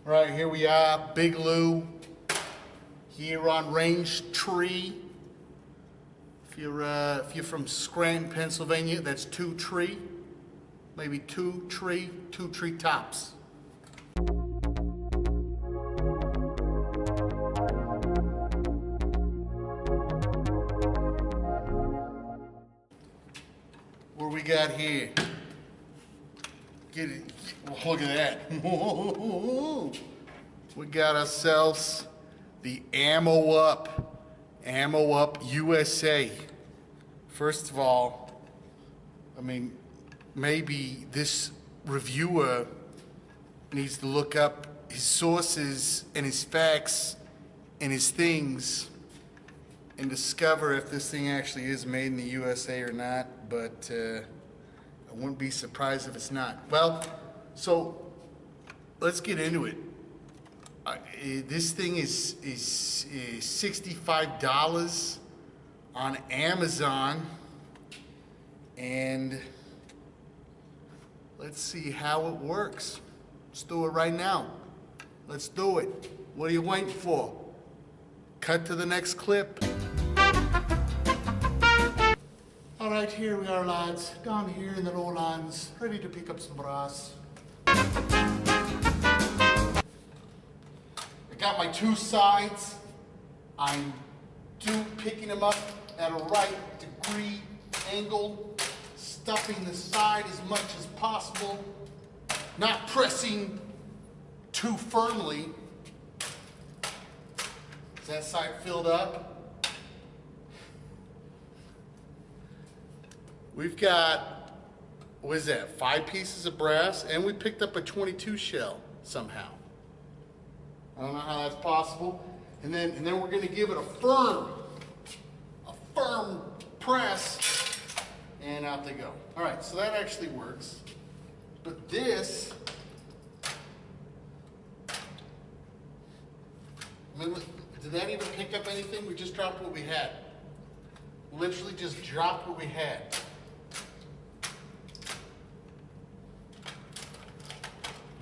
All right, here we are, Big Lou, here on Range Tree. If you're from Scranton, Pennsylvania, that's 2 tree, maybe 2 tree tops. What we got here? Get it. Look at that. We got ourselves the Ammo Up USA. First of all, I mean, maybe this reviewer needs to look up his sources and his facts and his things and discover if this thing actually is made in the USA or not, but I wouldn't be surprised if it's not. Well, so let's get into it. This thing is $65 on Amazon, and let's see how it works. Let's do it right now. Let's do it. What are you waiting for? Cut to the next clip. All right, here we are, lads, down here in the lowlands, ready to pick up some brass. I got my 2 sides. I'm picking them up at a right degree angle, stuffing the side as much as possible, not pressing too firmly. Is that side filled up? We've got, what is that, 5 pieces of brass, and we picked up a 22 shell somehow. I don't know how that's possible. And then we're gonna give it a firm press, and out they go. All right, so that actually works. But this, I mean, did that even pick up anything? We just dropped what we had. Literally just dropped what we had.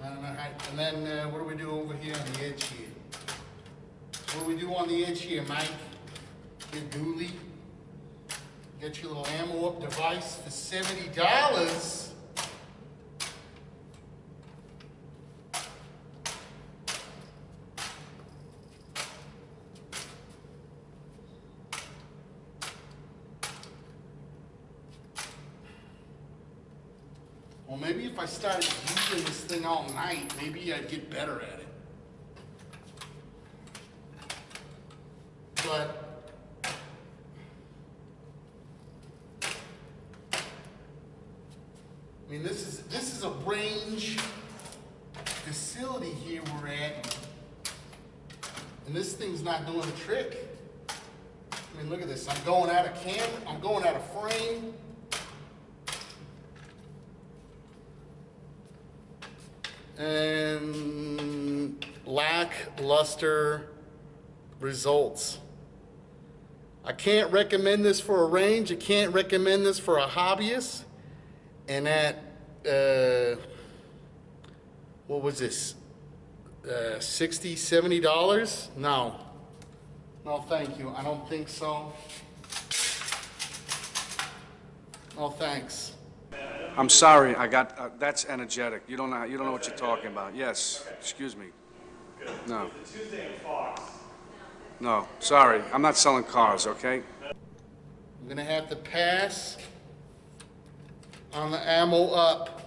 I don't know how, and then what do we do over here on the edge here? What do we do on the edge here, Mike? Get Dooley. Get your little Ammo Up device for $70. Well, maybe if I started using this thing all night, maybe I'd get better at it. But I mean, this is a range facility here we're at, and this thing's not doing the trick. I mean, look at this. I'm going out of camera. I'm going out of frame. And lackluster results. I can't recommend this for a range. I can't recommend this for a hobbyist. And at, what was this? $60, $70? No. No, thank you. I don't think so. No, thanks. I'm sorry, I got, that's energetic. You don't know what you're talking about. Yes, excuse me. No. No, sorry, I'm not selling cars, okay? I'm gonna have to pass on the Ammo Up.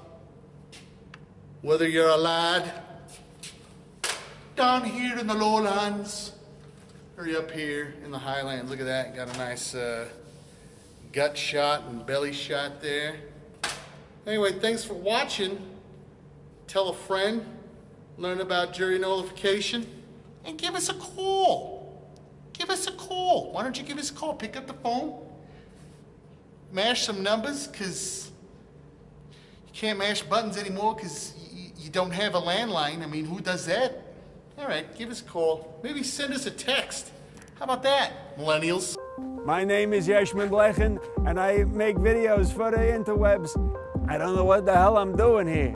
Whether you're a lad down here in the lowlands or you up here in the highlands. Look at that, got a nice gut shot and belly shot there. Anyway, thanks for watching. Tell a friend, learn about Jury Nullification, and give us a call. Give us a call. Why don't you give us a call? Pick up the phone, mash some numbers, because you can't mash buttons anymore because you don't have a landline. I mean, who does that? All right, give us a call. Maybe send us a text. How about that, millennials? My name is Yashmin Blechen, and I make videos for the interwebs. I don't know what the hell I'm doing here.